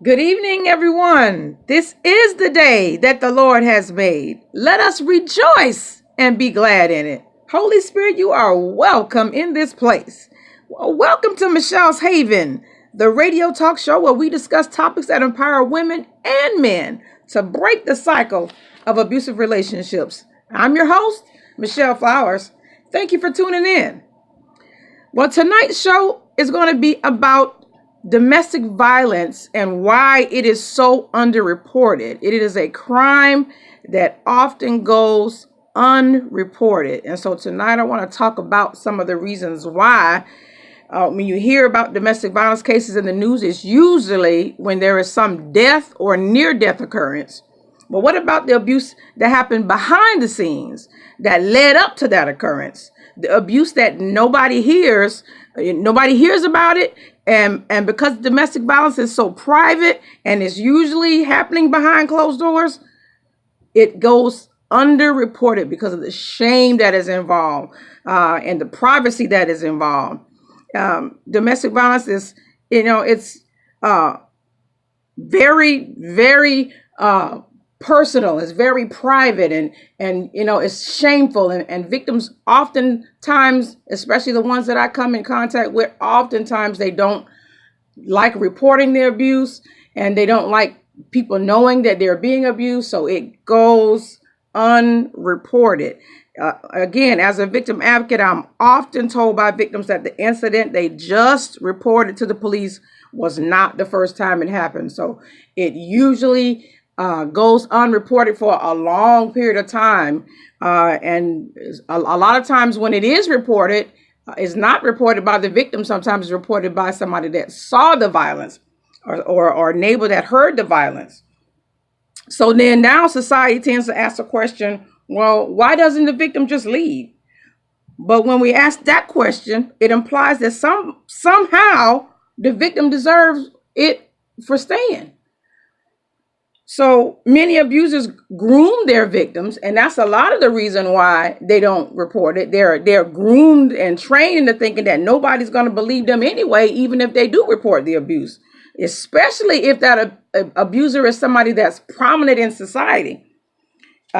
Good evening, everyone. This is the day that the Lord has made. Let us rejoice and be glad in it. Holy Spirit, you are welcome in this place. Welcome to Michelle's Haven, the radio talk show where we discuss topics that empower women and men to break the cycle of abusive relationships. I'm your host, Michelle Flowers. Thank you for tuning in. Well, tonight's show is going to be about domestic violence and why it is so underreported. It is a crime that often goes unreported. And so tonight I want to talk about some of the reasons why. When you hear about domestic violence cases in the news, it's usually when there is some death or near death occurrence. But what about the abuse that happened behind the scenes that led up to that occurrence? The abuse that nobody hears about it. And because domestic violence is so private and it's usually happening behind closed doors, it goes underreported because of the shame that is involved and the privacy that is involved. Domestic violence is, it's very, very personal. It's very private and it's shameful, and victims oftentimes, especially the ones that I come in contact with, oftentimes they don't like reporting their abuse and they don't like people knowing that they're being abused, so it goes unreported. Again, as a victim advocate, I'm often told by victims that the incident they just reported to the police was not the first time it happened. So it usually goes unreported for a long period of time. And a lot of times when it is reported, it's not reported by the victim. Sometimes it's reported by somebody that saw the violence or a neighbor that heard the violence. So then now society tends to ask the question, well, why doesn't the victim just leave? But when we ask that question, it implies that somehow the victim deserves it for staying. So many abusers groom their victims, and that's a lot of the reason why they don't report it. They're groomed and trained into thinking that nobody's going to believe them anyway, even if they do report the abuse, especially if that abuser is somebody that's prominent in society.